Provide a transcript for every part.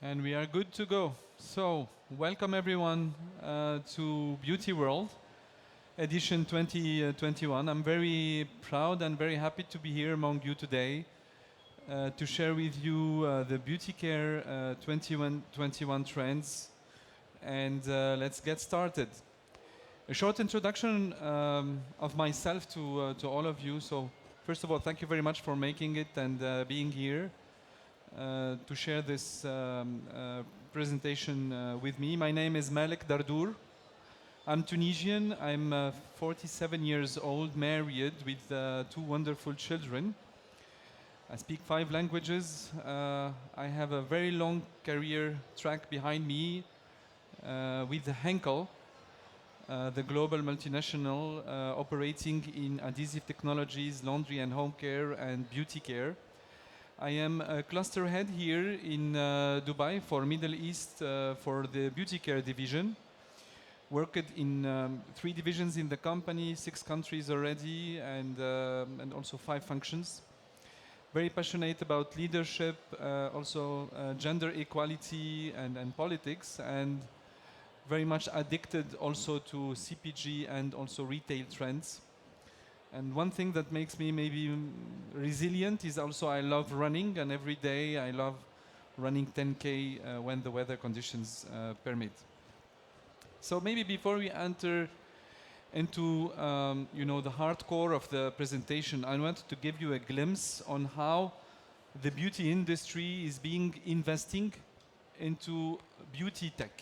And we are good to go. So, welcome everyone to Beautyworld, edition 2021. I'm very proud and very happy to be here among you today to share with you the beauty care 21 trends. And let's get started. A short introduction of myself to all of you. So, first of all, thank you very much for making it and being here. To share this presentation with me. My name is Malek Dardour. I'm Tunisian. I'm 47 years old, married with two wonderful children. I speak 5 languages. I have a very long career track behind me with HENKEL, the global multinational operating in adhesive technologies, laundry and home care, and beauty care. I am a cluster head here in Dubai for Middle East for the beauty care division. Worked in 3 divisions in the company, 6 countries already, and also 5 functions. Very passionate about leadership, also gender equality and politics, and very much addicted also to CPG and also retail trends. And one thing that makes me maybe resilient is also I love running, and every day I love running 10K when the weather conditions permit. So maybe before we enter into the hardcore of the presentation, I want to give you a glimpse on how the beauty industry is investing into beauty tech.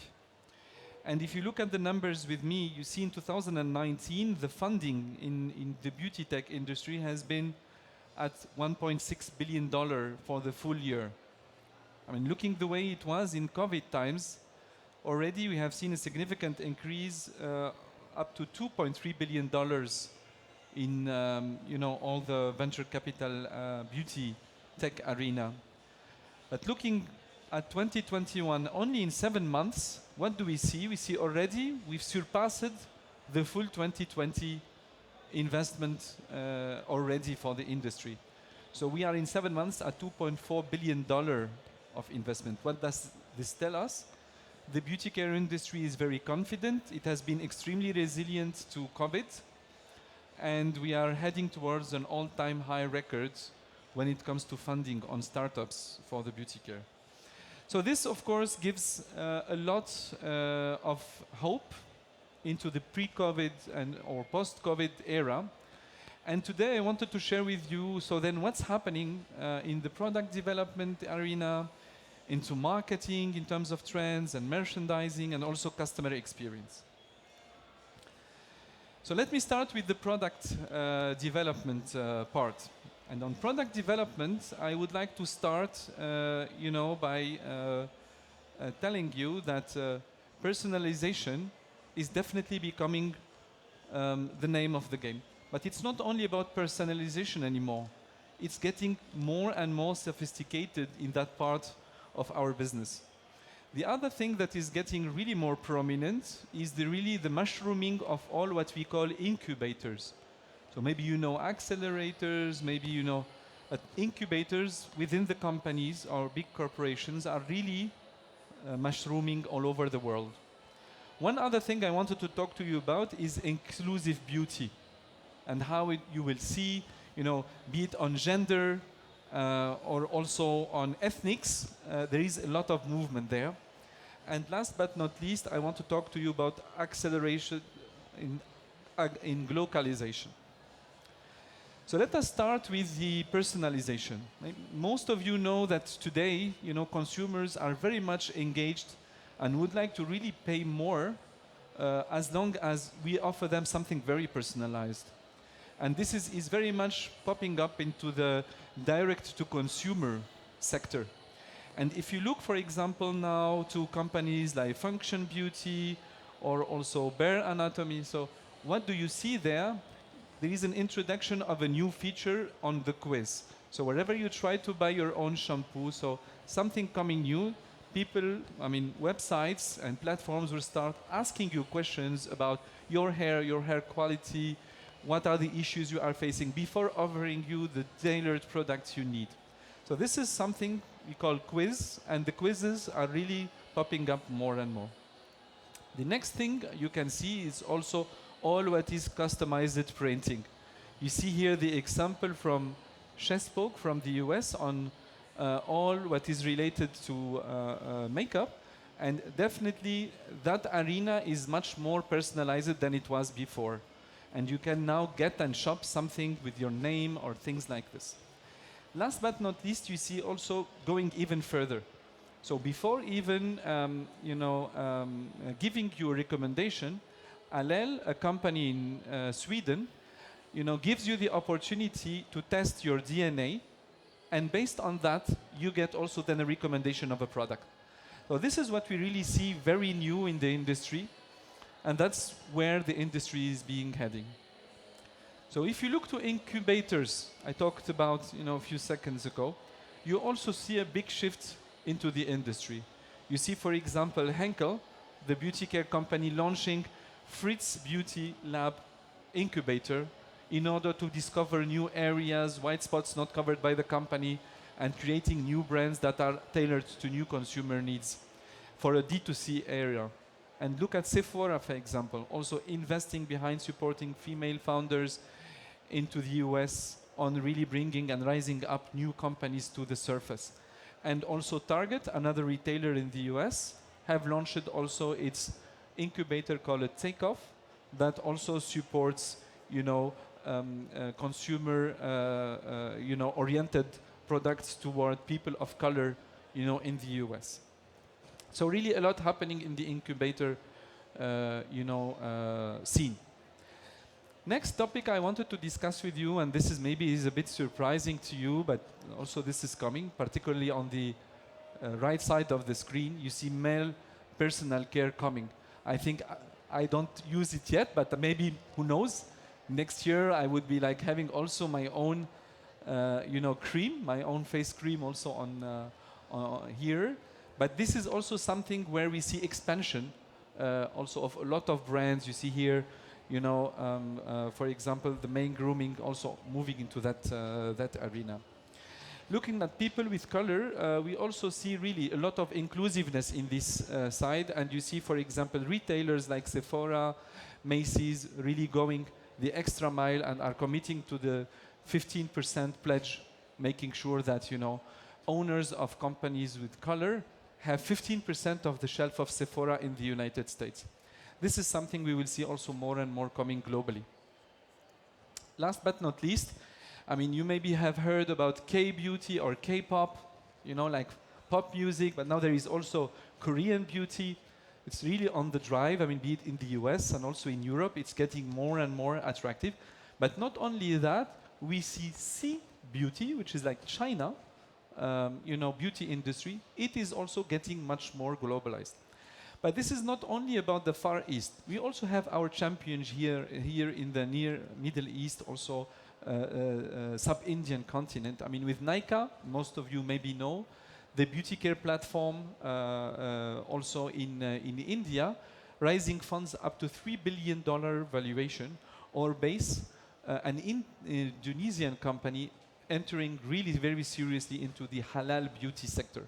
And if you look at the numbers with me, you see in 2019, the funding in the beauty tech industry has been at $1.6 billion for the full year. I mean, looking the way it was in COVID times, already we have seen a significant increase up to $2.3 billion in all the venture capital beauty tech arena. But looking at 2021, only in 7 months, what do we see? We see already we've surpassed the full 2020 investment already for the industry. So we are in 7 months at $2.4 billion of investment. What does this tell us? The beauty care industry is very confident. It has been extremely resilient to COVID. And we are heading towards an all-time high record when it comes to funding on startups for the beauty care. So this, of course, gives a lot of hope into the pre-COVID or post-COVID era. And today I wanted to share with you, so then what's happening in the product development arena, into marketing in terms of trends and merchandising and also customer experience. So let me start with the product development part. And on product development, I would like to start, by telling you that personalization is definitely becoming the name of the game. But it's not only about personalization anymore. It's getting more and more sophisticated in that part of our business. The other thing that is getting really more prominent is the mushrooming of all what we call incubators. So maybe you know accelerators, maybe you know incubators within the companies or big corporations are really mushrooming all over the world. One other thing I wanted to talk to you about is inclusive beauty and how you will see, be it on gender or also on ethnics, there is a lot of movement there. And last but not least, I want to talk to you about acceleration in globalization. So let us start with the personalization. Most of you know that today, consumers are very much engaged and would like to really pay more as long as we offer them something very personalized. And this is very much popping up into the direct-to-consumer sector. And if you look, for example, now to companies like Function Beauty or also Bare Anatomy, so what do you see there? There is an introduction of a new feature on the quiz. So wherever you try to buy your own shampoo, so something coming new, websites and platforms will start asking you questions about your hair quality, what are the issues you are facing before offering you the tailored products you need. So this is something we call quiz, and the quizzes are really popping up more and more. The next thing you can see is also all what is customized printing. You see here the example from Chespoke from the US on all what is related to makeup, and definitely that arena is much more personalized than it was before. And you can now get and shop something with your name or things like this. Last but not least, you see also going even further. So before even giving you a recommendation, Alel, a company in Sweden, gives you the opportunity to test your DNA, and based on that, you get also then a recommendation of a product. So this is what we really see very new in the industry, and that's where the industry is being heading. So if you look to incubators, I talked about a few seconds ago, you also see a big shift into the industry. You see, for example, Henkel, the beauty care company, launching Fritz Beauty Lab Incubator in order to discover new areas, white spots not covered by the company, and creating new brands that are tailored to new consumer needs for a D2C area. And look at Sephora, for example, also investing behind supporting female founders into the US on really bringing and rising up new companies to the surface. And also Target, another retailer in the US, have launched also its incubator called Takeoff that also supports, consumer, oriented products toward people of color, in the US. So really a lot happening in the incubator, scene. Next topic I wanted to discuss with you, and this is maybe a bit surprising to you, but also this is coming, particularly on the right side of the screen, you see male personal care coming. I think I don't use it yet, but maybe, who knows, next year I would be like having also my own, cream, my own face cream also on here. But this is also something where we see expansion also of a lot of brands. You see here, for example, the main grooming also moving into that arena. Looking at people with color, we also see really a lot of inclusiveness in this side. And you see, for example, retailers like Sephora, Macy's really going the extra mile and are committing to the 15% pledge, making sure that, owners of companies with color have 15% of the shelf of Sephora in the United States. This is something we will see also more and more coming globally. Last but not least, you maybe have heard about K-beauty or K-pop, like pop music, but now there is also Korean beauty. It's really on the drive, be it in the US and also in Europe, it's getting more and more attractive. But not only that, we see C-beauty, which is like China, beauty industry. It is also getting much more globalized. But this is not only about the Far East. We also have our champions here in the near Middle East, also sub-Indian continent. With Nykaa, most of you maybe know, the beauty care platform also in India, raising funds up to $3 billion valuation, or base an Indonesian company entering really very seriously into the halal beauty sector.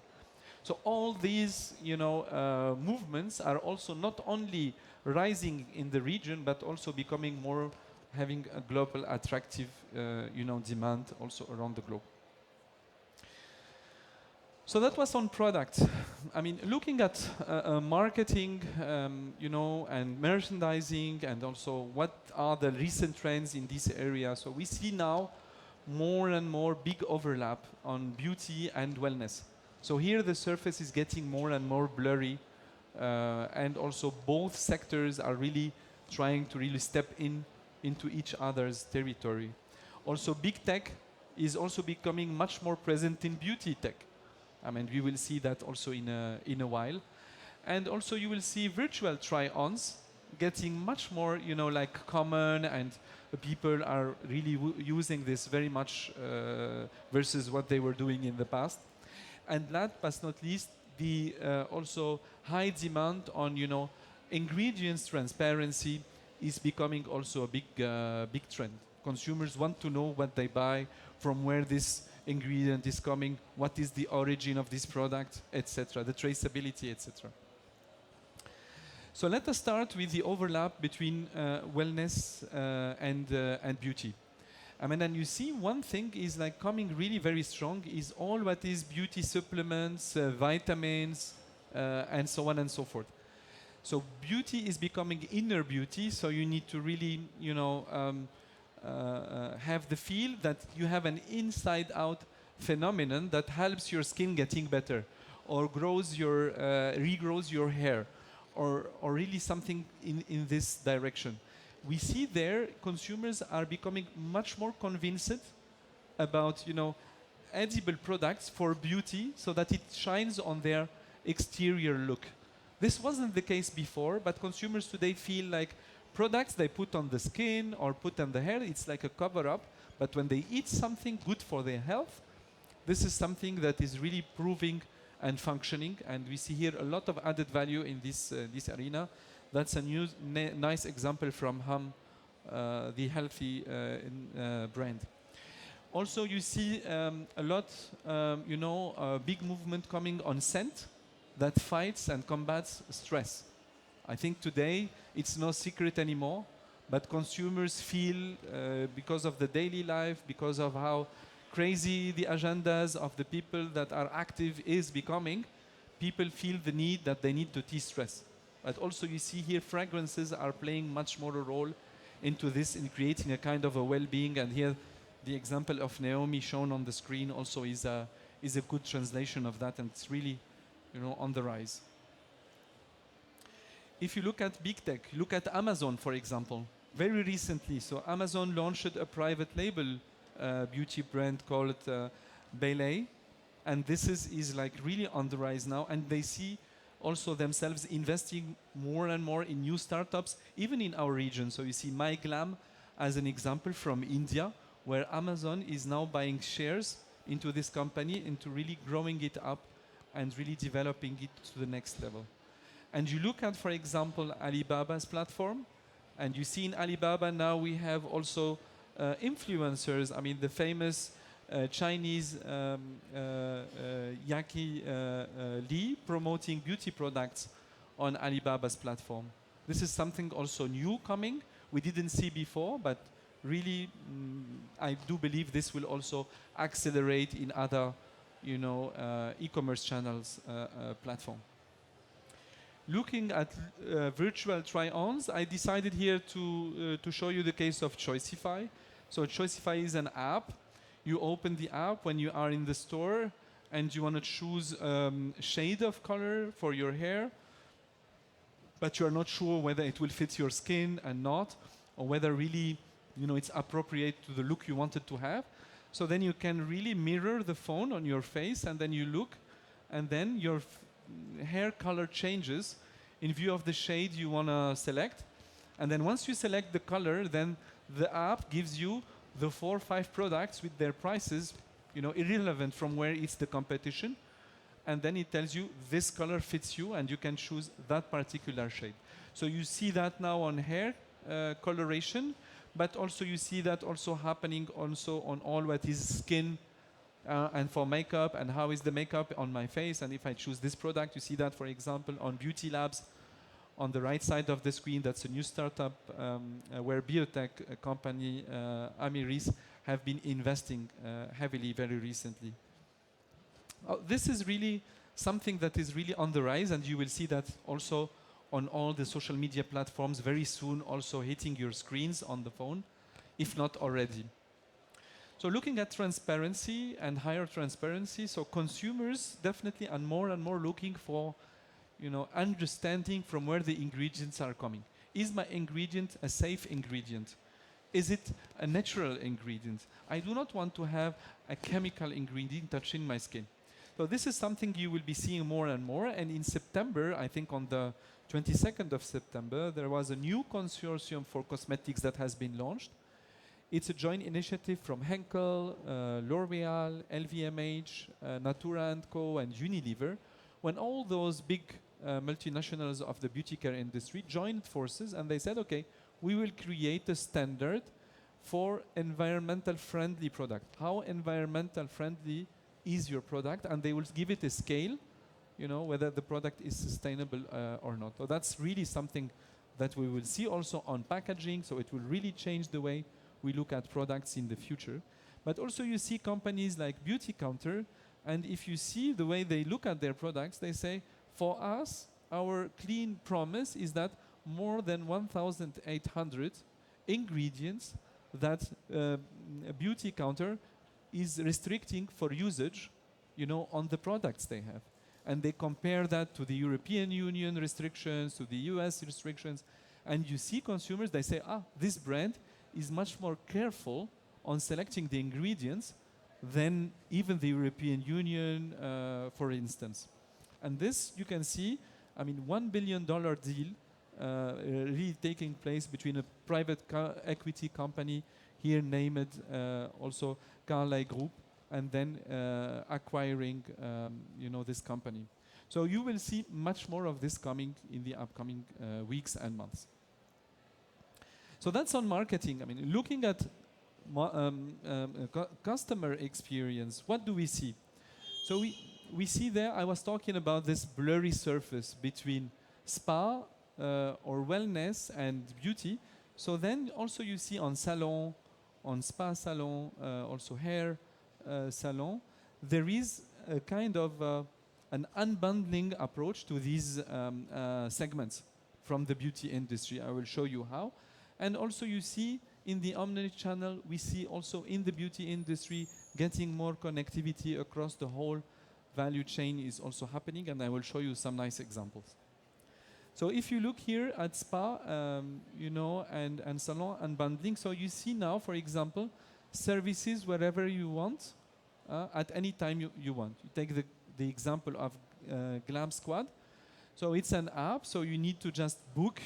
So all these, movements are also not only rising in the region, but also becoming more, having a global attractive, demand also around the globe. So that was on product. Looking at marketing, and merchandising, and also what are the recent trends in this area. So we see now more and more big overlap on beauty and wellness. So here the surface is getting more and more blurry, and also both sectors are really trying to really step into each other's territory. Also big tech is also becoming much more present in beauty tech. We will see that also in a while. And also you will see virtual try-ons getting much more, common, and people are really using this very much versus what they were doing in the past. And last but not least, the also high demand on, ingredients transparency is becoming also a big trend. Consumers want to know what they buy, from where this ingredient is coming, what is the origin of this product, etc., the traceability, etc. So let us start with the overlap between wellness and beauty. I mean, and you see one thing is like coming really very strong is all what is beauty supplements, vitamins, and so on and so forth. So beauty is becoming inner beauty, so you need to really, have the feel that you have an inside-out phenomenon that helps your skin getting better, or regrows your hair, or really something in this direction. We see there consumers are becoming much more convinced about, edible products for beauty so that it shines on their exterior look. This wasn't the case before, but consumers today feel like products they put on the skin or put on the hair, it's like a cover-up, but when they eat something good for their health, this is something that is really proving and functioning, and we see here a lot of added value in this arena. That's a nice example from the healthy brand. Also, you see a lot, big movement coming on scent that fights and combats stress. I think today it's no secret anymore, but consumers feel because of the daily life, because of how crazy the agendas of the people that are active is becoming, people feel the need that they need to de-stress. But also you see here fragrances are playing much more a role into this in creating a kind of a well-being, and here the example of Naomi shown on the screen also is a good translation of that, and it's really on the rise. If you look at big tech, look at Amazon, for example. Very recently, so Amazon launched a private label beauty brand called Belay, and this is like really on the rise now, and they see also themselves investing more and more in new startups, even in our region. So you see MyGlam as an example from India, where Amazon is now buying shares into this company, into really growing it up and really developing it to the next level. And you look at, for example, Alibaba's platform, and you see in Alibaba now we have also influencers. I mean, the famous Chinese Yaki Li promoting beauty products on Alibaba's platform. This is something also new coming. We didn't see before, but really I do believe this will also accelerate in other e-commerce channels platform. Looking at virtual try-ons, I decided here to show you the case of Choicify. So Choicify is an app. You open the app when you are in the store and you want to choose shade of color for your hair, but you are not sure whether it will fit your skin and not, or whether really it's appropriate to the look you wanted to have. So then you can really mirror the phone on your face, and then you look, and then your hair color changes in view of the shade you want to select. And then once you select the color, then the app gives you the 4 or 5 products with their prices, irrelevant from where it's the competition. And then it tells you this color fits you, and you can choose that particular shade. So you see that now on hair coloration, but also you see that also happening also on all what is skin and for makeup, and how is the makeup on my face, and if I choose this product. You see that, for example, on Beauty Labs on the right side of the screen. That's a new startup where biotech company Amiris have been investing heavily very recently. This is really something that is really on the rise, and you will see that also on all the social media platforms very soon, also hitting your screens on the phone, if not already. So looking at transparency and higher transparency, so consumers definitely are more and more looking for, understanding from where the ingredients are coming. Is my ingredient a safe ingredient? Is it a natural ingredient? I do not want to have a chemical ingredient touching my skin. So this is something you will be seeing more and more. And in September, I think on the 22nd of September, there was a new consortium for cosmetics that has been launched. It's a joint initiative from Henkel, L'Oreal, LVMH, Natura & Co. and Unilever, when all those big multinationals of the beauty care industry joined forces, and they said, okay, we will create a standard for environmental friendly product. How environmental friendly is your product? And they will give it a scale, you know, whether the product is sustainable or not. So that's really something that we will see also on packaging. So it will really change the way we look at products in the future. But also you see companies like Beauty Counter, and if you see the way they look at their products, they say, for us, our clean promise is that more than 1,800 ingredients that a Beauty Counter is restricting for usage, you know, on the products they have. And they compare that to the European Union restrictions, to the US restrictions, and you see consumers, they say, this brand is much more careful on selecting the ingredients than even the European Union, for instance. And this, you can see, I mean, $1 billion deal really taking place between a private equity company, here named also Carlyle Group, and then acquiring, you know, this company. So you will see much more of this coming in the upcoming weeks and months. So that's on marketing. I mean, looking at customer experience, what do we see? So we see there, I was talking about this blurry surface between spa or wellness and beauty. So then also you see on salon, on spa salon, also hair salon, there is a kind of an unbundling approach to these segments from the beauty industry. I will show you how. And also you see in the omni-channel, we see also in the beauty industry getting more connectivity across the whole value chain is also happening, and I will show you some nice examples. So if you look here at spa, you know, and salon unbundling, so you see now, for example, services wherever you want, at any time you want. You take the example of Glam Squad. So it's an app, so you need to just book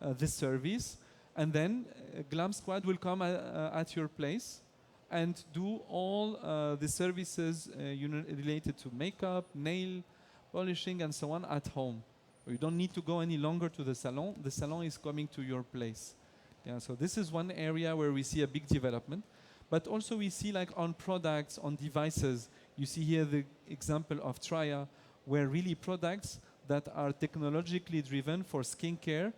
the service, and then Glam Squad will come at your place and do all the services related to makeup, nail polishing, and so on at home. You don't need to go any longer to the salon. The salon is coming to your place. Yeah, so this is one area where we see a big development. But also we see, like, on products, on devices, you see here the example of Traya, where really products that are technologically driven for skincare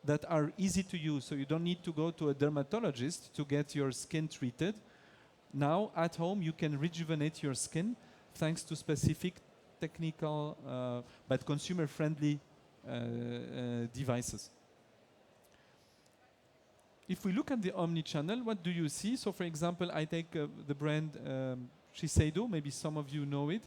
that are easy to use. So you don't need to go to a dermatologist to get your skin treated. Now, at home, you can rejuvenate your skin thanks to specific technical but consumer-friendly devices. If we look at the omni-channel, what do you see? So, for example, I take the brand Shiseido, maybe some of you know it.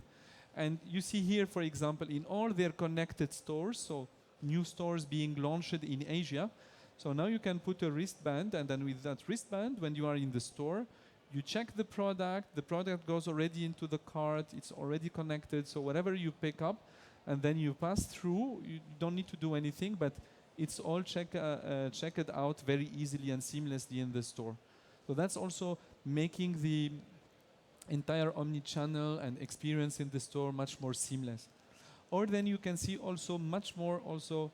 And you see here, for example, in all their connected stores, so new stores being launched in Asia. So now you can put a wristband, and then with that wristband, when you are in the store, you check the product goes already into the cart, it's already connected, so whatever you pick up, and then you pass through, you don't need to do anything, but it's all checked out very easily and seamlessly in the store. So that's also making the entire omni-channel and experience in the store much more seamless. Or then you can see also much more also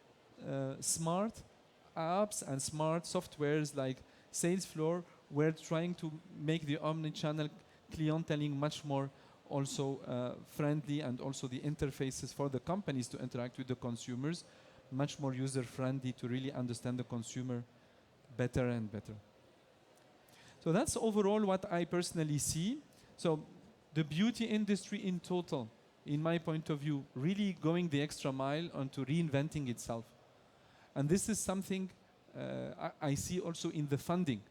smart apps and smart softwares like Salesfloor. We're trying to make the omni-channel clienteling much more also friendly, and also the interfaces for the companies to interact with the consumers much more user-friendly to really understand the consumer better and better. So that's overall what I personally see. So the beauty industry in total, in my point of view, really going the extra mile onto reinventing itself. And this is something I see also in the funding.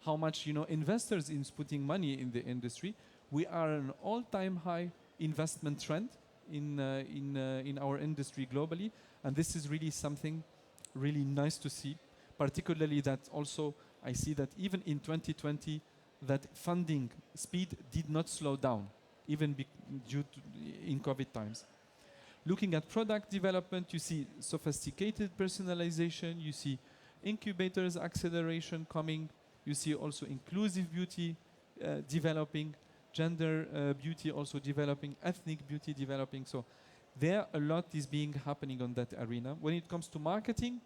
How much, you know, investors is putting money in the industry. We are an all-time high investment trend in our industry globally, and this is really something really nice to see. Particularly that also I see that even in 2020, that funding speed did not slow down, even due to in COVID times. Looking at product development, you see sophisticated personalization, you see incubators acceleration coming. You see also inclusive beauty developing, gender beauty also developing, ethnic beauty developing. So there a lot is being happening on that arena. When it comes to marketing,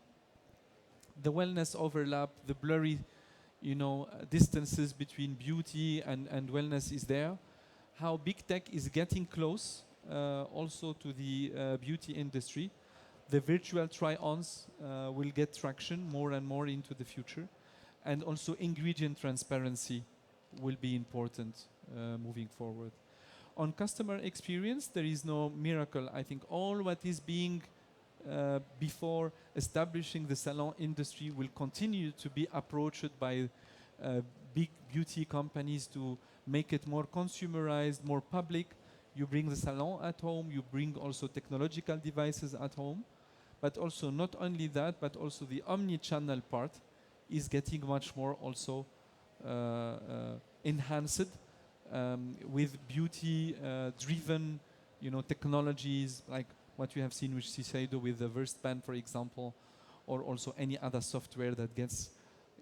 the wellness overlap, the blurry, distances between beauty and wellness is there. How big tech is getting close also to the beauty industry. The virtual try-ons will get traction more and more into the future. And also ingredient transparency will be important moving forward. On customer experience, there is no miracle. I think all what is being before establishing the salon industry will continue to be approached by big beauty companies to make it more consumerized, more public. You bring the salon at home, you bring also technological devices at home, but also not only that, but also the omni-channel part is getting much more also enhanced with beauty-driven, technologies like what you have seen with Shiseido with the Verstband, for example, or also any other software that gets,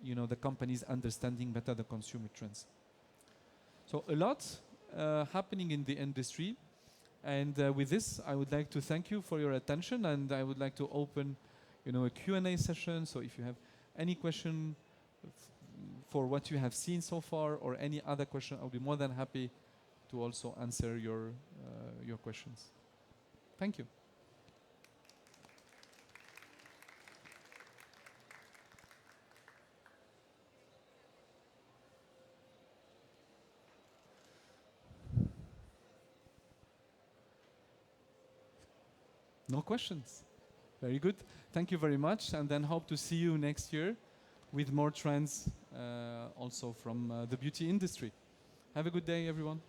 the companies understanding better the consumer trends. So a lot happening in the industry, and with this, I would like to thank you for your attention, and I would like to open, a Q&A session. So if you have any question for what you have seen so far, or any other question, I'll be more than happy to also answer your questions. Thank you. No questions. Very good. Thank you very much, and then hope to see you next year with more trends also from the beauty industry. Have a good day, everyone.